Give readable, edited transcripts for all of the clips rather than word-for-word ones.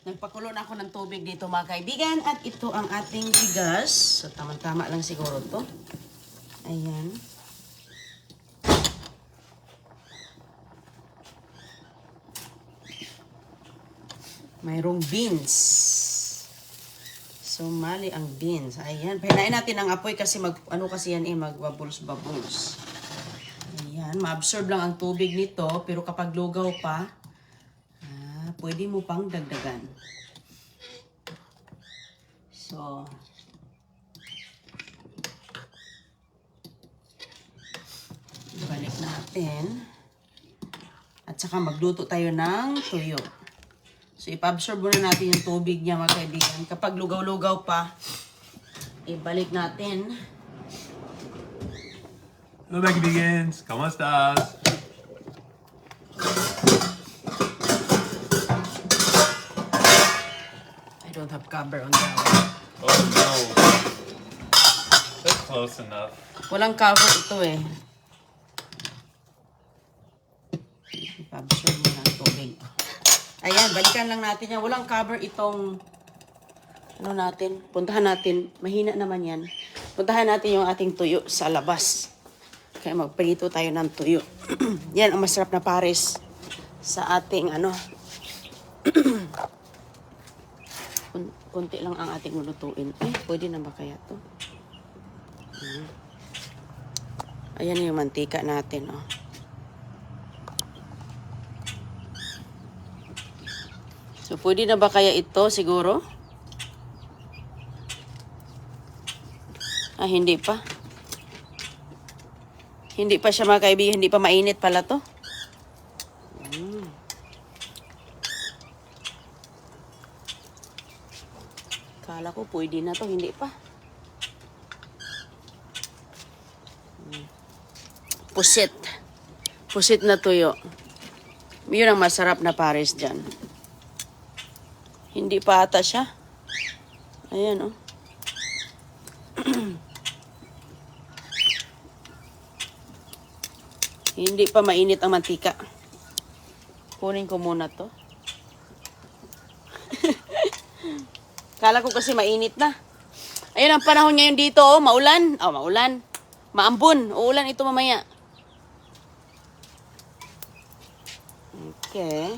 Nagpakulo na ako ng tubig dito mga kaibigan. At ito ang ating bigas. So, tama-tama lang siguro to. Ayan. Mayroong beans. So, mali ang beans. Ayan. Pahinain natin ang apoy kasi ano kasi yan magbubbles-bubbles. Ayan. Ma-absorb lang ang tubig nito. Pero kapag lugaw pa, pwede mo pang dagdagan. So, balik natin. At saka magluto tayo ng tuyo. So, ipa-absorb muna natin yung tubig niya mga kaibigan. Kapag lugaw-lugaw pa, ibalik natin. Hello mga kaibigan, ¿cómo estás? I don't have cover on that one. Oh no. That's close enough. Walang cover ito eh. Ipa-absorb muna ang tubig. Ayan, balikan lang natin yan. Walang cover itong ano natin. Puntahan natin. Mahina naman yan. Puntahan natin yung ating tuyo sa labas. Kaya magprito tayo ng tuyo. Yan ang masarap na pares sa ating ano. Kunti lang ang ating lulutuin. Pwede na ba kaya to? Ayan yung mantika natin, oh. So, pwede na ba kaya ito siguro? Hindi pa. Hindi pa siya mga kaibigan. Hindi pa mainit pala to. Kala ko pwede na to. Hindi pa. Pusit. Pusit na tuyo. Yun ang masarap na pares dyan. Hindi pa ata siya. Ayan, oh. Hindi pa mainit ang mantika. Kunin ko muna to. Kala ko kasi mainit na. Ayun ang panahon ngayon dito, oh. Maulan. Oh, maulan. Maambon. Uulan ito mamaya. Okay.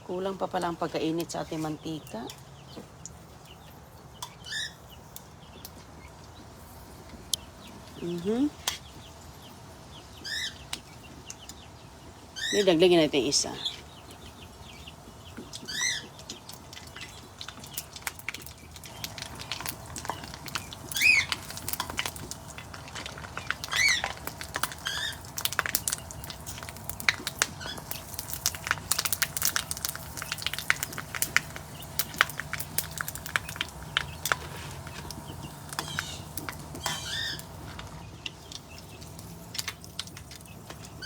Kulang pa pala ang pagkainit sa ating mantika. May dagdagan natin isa.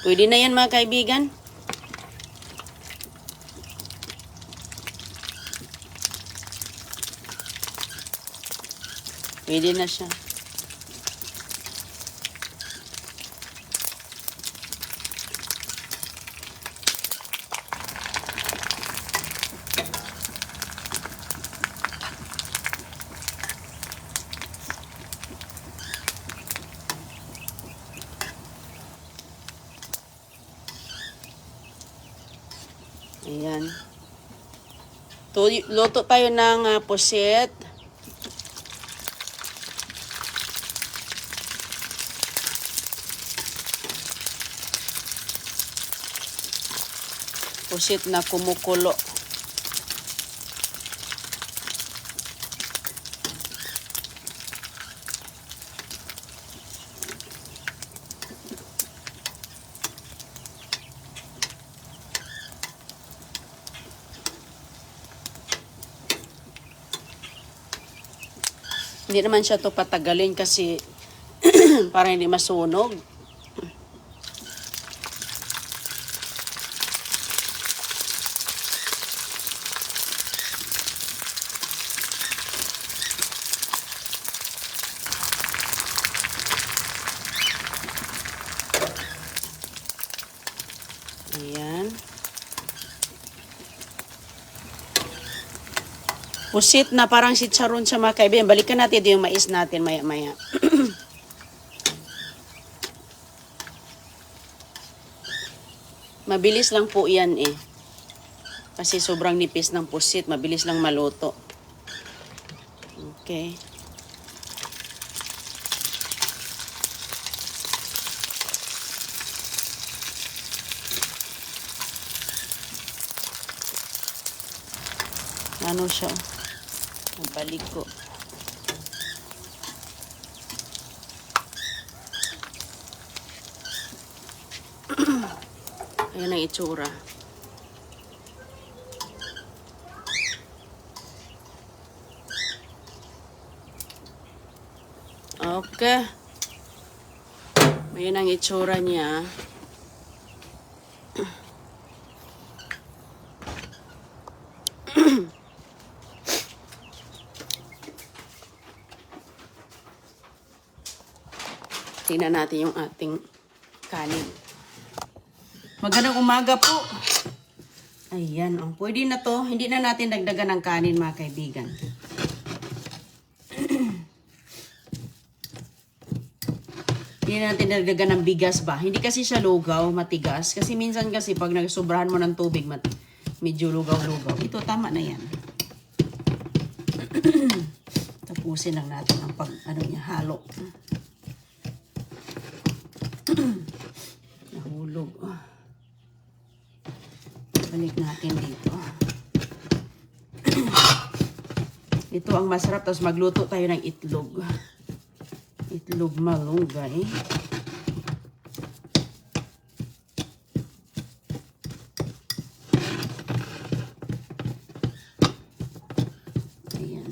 Pwede na yan mga kaibigan. Pwede na siya. Ayan. Luto tayo ng pusit. Pusit na kumukulo. Hindi naman siya to patagalin kasi para hindi masunog. Ayan. Pusit na parang sitsaron siya mga kaibigan. Balikan natin ito yung mais natin maya-maya. Mabilis lang po yan eh. Kasi sobrang nipis ng pusit. Mabilis lang maluto. Okay. Ano siya? Nabalik ko. Ayan ang itsura. Okay. Ayan ang itsura niya. Tingnan natin yung ating kanin. Magandang umaga po. Ayan, oh. Pwede na to. Hindi na natin dagdagan ng kanin, mga kaibigan. Hindi na natin dagdagan ng bigas ba? Hindi kasi siya lugaw, matigas. Kasi minsan kasi pag nagsobrahan mo ng tubig, medyo lugaw-lugaw. Ito, tama na yan. Tapusin lang natin ang halo. Nahulog. Balik natin dito. Ito ang masarap. Tapos magluto tayo ng itlog. Itlog malunggay. Ayan.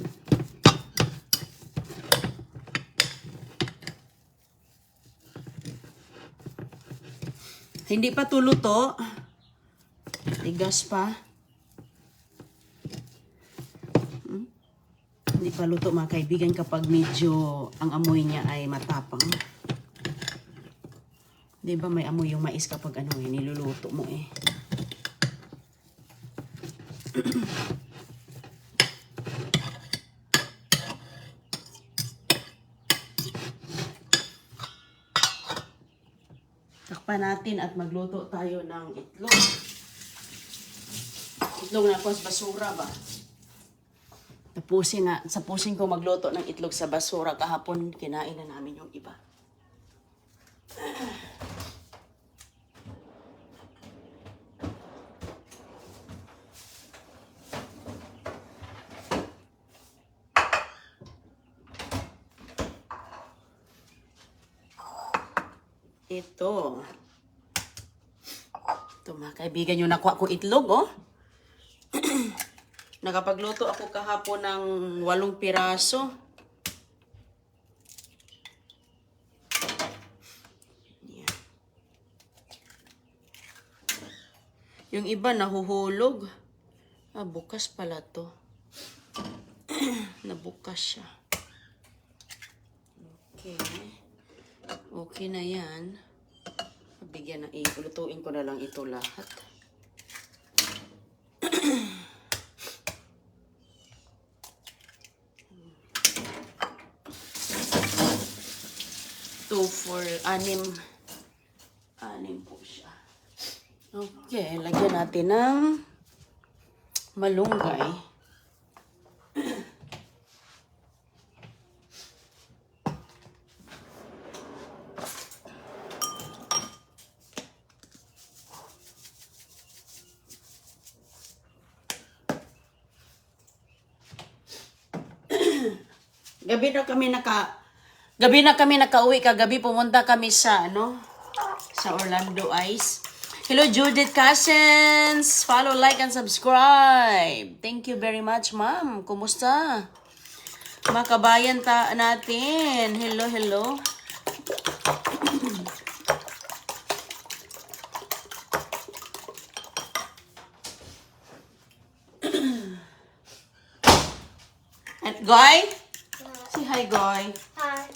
Hindi pa tuluto. Tigas pa. Hindi pa luto mga kaibigan kapag medyo ang amoy niya ay matapang. Diba may amoy yung mais kapag niluluto mo eh. Takpan natin at magluto tayo ng itlog. Itlog na po sa basura ba? Tapusin ko magluto ng itlog sa basura. Kahapon kinain na namin yung iba. Ito mga kaibigan, yung nakuha ko itlog, oh. Nakapagluto ako kahapon ng 8 piraso. Yan. Yung iba nahuhulog. Bukas pala to. Nabukas siya. Okay. Okay na yan. Bigyan na lutuin ko na lang ito lahat. Anim po siya. Okay, lagyan natin ng malunggay. Gabi na kami nakauwi. Kagabi pumunta kami sa sa Orlando Ice. Hello Judith Cousins. Follow, like, and subscribe. Thank you very much, ma'am. Kumusta? Mga kabayan natin. Hello, hello. And Goy? Say hi, Goy. Hi.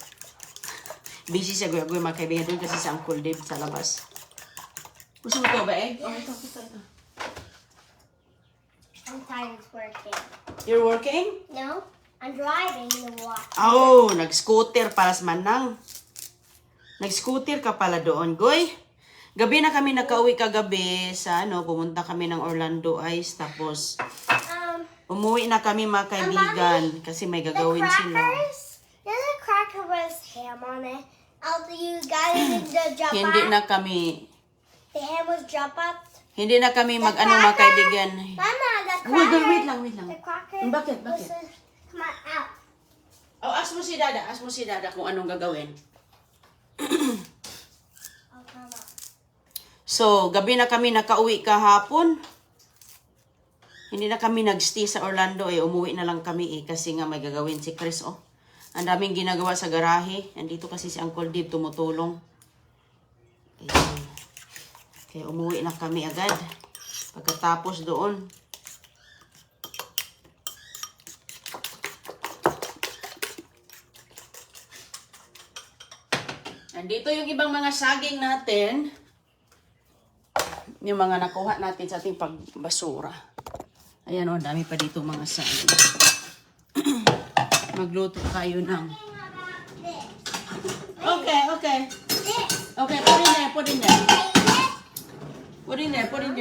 Busy siya, Goy, mga kaibigan doon kasi sa Uncle Dave sa labas. Gusto mo ito ba, eh? Oh, ito. sometimes working. You're working? No, I'm driving the watch. Oh, nag-scooter para sa manang. Nag-scooter ka pala doon, Goy. Gabi na kami nakauwi kagabi sa pumunta kami ng Orlando Ice. Tapos, umuwi na kami mga kaibigan kasi may The gagawin sila. crackers, there's a cracker with ham on it. After you got it in the jump Hindi out, na kami, the ham was jump out. hindi na kami mga kaibigan. Mama, the Wait, cracker. wait lang. The cracker. Bakit? was come on out. Oh, ask mo si Dada kung anong gagawin. Oh, come on. So, gabi na kami nakauwi kahapon. Hindi na kami nagstay sa Orlando umuwi na lang kami kasi nga may gagawin si Chris Ang daming ginagawa sa garahe. Andito kasi si Uncle Dave tumutulong. Kaya umuwi na kami agad. Pagkatapos doon. Andito yung ibang mga saging natin. Yung mga nakuha natin sa ating pagbasura. Ayan dami pa dito mga saging. Magluto tayo ng... Okay. Okay, put in there.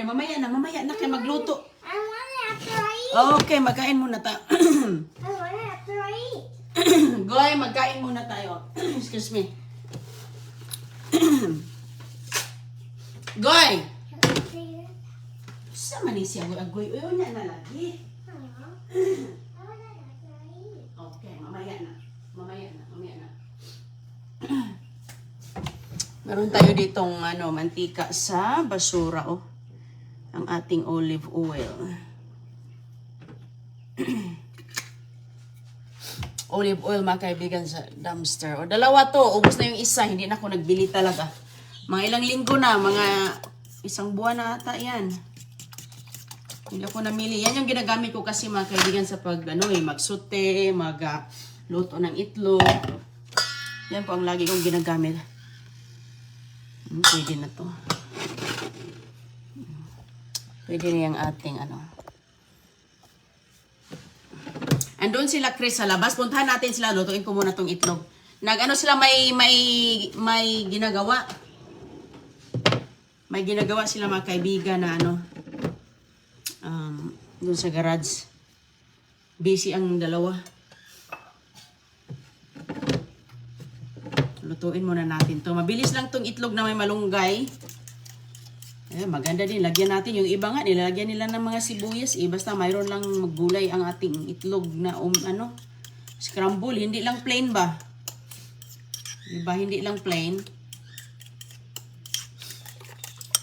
Mamaya na kayo magluto. I want it after I eat. Okay, magkain muna tayo. I want it after I eat. Goy, magkain muna tayo. Excuse me. Goy! Sa man siya, agoy. Uy, na lagi. Okay, mamaya na. Meron tayo ditong mantika sa basura ang ating olive oil. Olive oil mga kaibigan sa dumpster. Dalawa to, ubos na yung isa, hindi na ako nagbili talaga. Mga ilang linggo na, mga isang buwan na ata yan. Hindi ako namili. Yan yung ginagamit ko kasi mga kaibigan sa magsute, magluto ng itlog. Yan po ang lagi kong ginagamit. Pwede na to. Pwede na yung ating Andun sila Chris sa labas. Puntahan natin sila. Lutuin ko muna tong itlog. Sila may ginagawa. May ginagawa sila mga kaibigan na doon sa garage. Busy ang dalawa. Lutuin muna natin to. Mabilis lang tong itlog na may malunggay. Maganda din. Lagyan natin yung iba nga. Nilalagyan nila ng mga sibuyas. Basta mayroon lang maggulay ang ating itlog na scramble. Hindi lang plain ba? Diba? Hindi lang plain.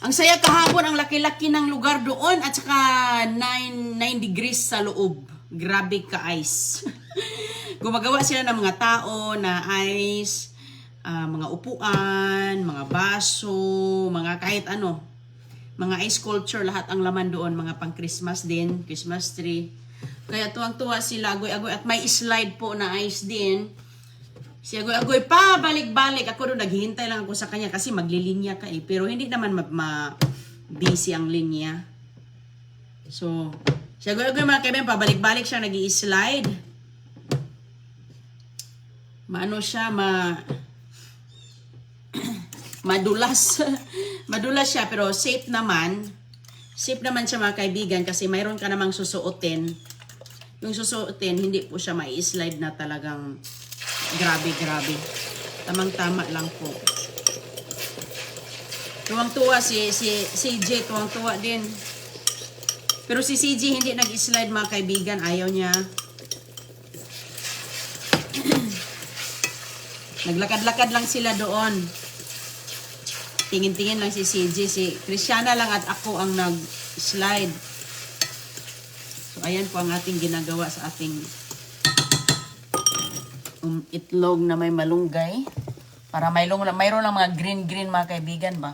Ang saya kahapon. Ang laki-laki ng lugar doon. At saka 9 degrees sa loob. Grabe ka-ice. Gumagawa sila ng mga tao na ice. Mga upuan. Mga baso. Mga kahit mga ice sculpture, lahat ang laman doon, mga pang Christmas din, Christmas tree. Kaya tuwang-tuwa sila, agoy-agoy, at may slide po na ice din. Si agoy-agoy pa, balik-balik. Ako doon, naghihintay lang ako sa kanya kasi maglilinya ka pero hindi naman busy ang linya. So, si agoy-agoy mga kaibigan, pabalik-balik siya, nag-i-slide. Madulas. Madulas siya pero safe naman. Safe naman siya mga kaibigan kasi mayroon ka namang susuotin. Yung susuotin, hindi po siya mai-slide na talagang grabe. Tamang-tama lang po. Tuwang-tuwa si CJ, tuwang-tuwa din. Pero si CJ hindi nag-slide mga kaibigan, ayaw niya. Naglakad-lakad lang sila doon. Tingin-tingin lang si CJ. Si Christiana lang at ako ang nag-slide. So, ayan po ang ating ginagawa sa ating itlog na may malunggay. Para mayroon lang mga green-green mga kaibigan ba?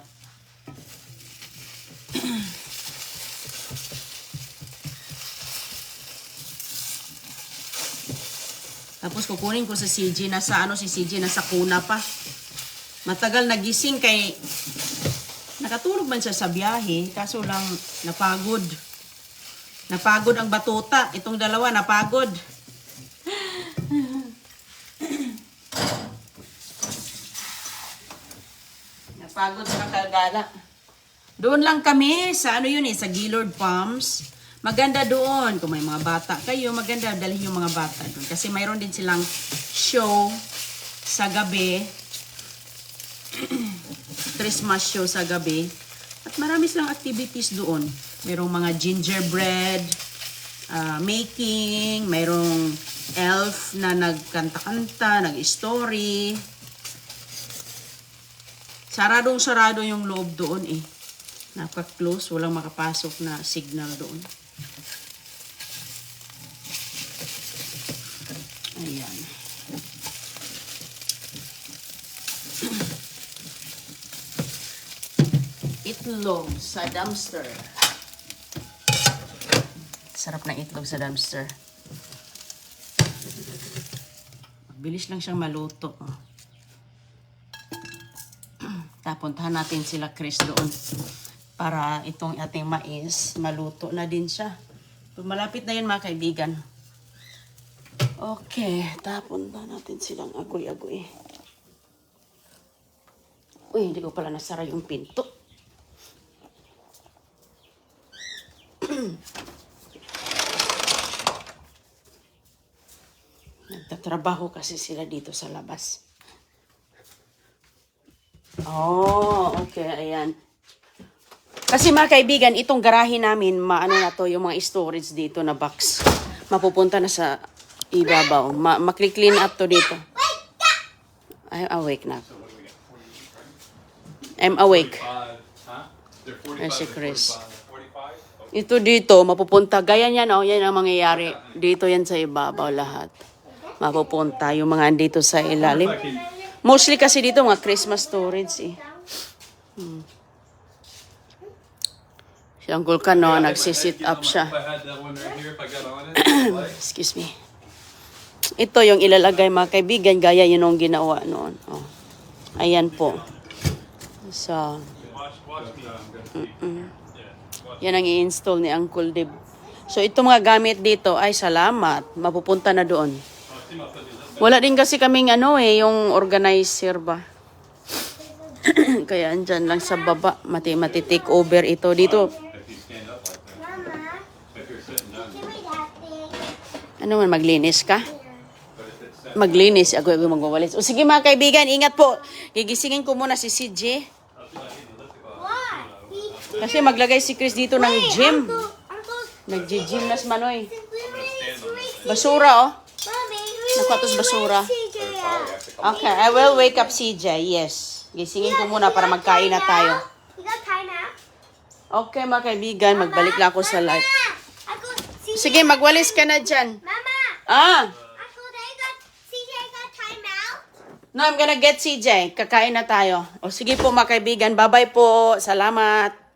Tapos kukunin ko sa CJ. Si CJ nasa kuna pa. Matagal nagising kay nakatulog man siya sa biyahe, kaso lang napagod. Napagod ang batuta. Itong dalawa, napagod. Napagod sa kagala. Doon lang kami sa ano yun sa Gaylord Palms. Maganda doon. Kung may mga bata kayo, maganda dalhin yung mga bata doon. Kasi mayroon din silang show sa gabi. Christmas show sa gabi. At marami silang activities doon. Mayroong mga gingerbread making, mayroong elf na nagkanta-kanta, nag-story. Saradong-sarado yung loob doon eh. Napaka-close, walang makapasok na signal doon. Ayan. Itlog sa dumpster. Sarap na itlog sa dumpster. Bilis lang siyang maluto. Tapuntahan natin sila Chris doon para itong ating mais maluto na din siya. Malapit na yun mga kaibigan. Okay, tapuntahan natin silang agoy-agoy. Uy, hindi ko pala nasara yung pinto. Nagtatrabaho kasi sila dito sa labas. Oh, okay, ayan. Kasi mga kaibigan, itong garahe namin, maano na to, yung mga storage dito na box. Mapupunta na sa ibabaw. Makli-clean up to dito. I'm awake na. I'm awake. Ay, si Chris. Ito dito, mapupunta. Gaya niyan, oh, yan ang mangyayari. Dito yan sa ibabaw lahat. Mapupunta yung mga andito sa ilalim. Mostly kasi dito mga Christmas storage eh. Si Uncle Kano, nagsisit up siya. Excuse me. Ito yung ilalagay mga kaibigan, gaya yun ang ginawa noon. Oh. Ayan po. So, yan ang i-install ni Uncle Dib. So, ito mga gamit dito, ay salamat. Mapupunta na doon. Wala din kasi kaming yung organizer ba. Kaya andyan lang sa baba. Mati-take over ito. Dito, Mama, give me that thing. ano man, maglinis ka? Maglinis. Ako magwawalis. O sige mga kaibigan, ingat po. Gigisingin ko muna si CJ. What? Kasi maglagay si Chris dito ng gym. Uncle, Nag-gym na si Manoy. since we were Basura, oh. Mommy, Nakwatos basura. CJ out. Okay, I will wake up CJ. Yes. Gisingin ko muna para magkain na tayo. You got time out? Okay, mga kaibigan. Magbalik lang ako sa live. Uncle, CJ. Sige, magwalis ka na dyan. Mama, Ah! Uncle, CJ got time out? No, I'm gonna get CJ. Kakain na tayo. O sige po, mga kaibigan. Bye-bye po. Salamat.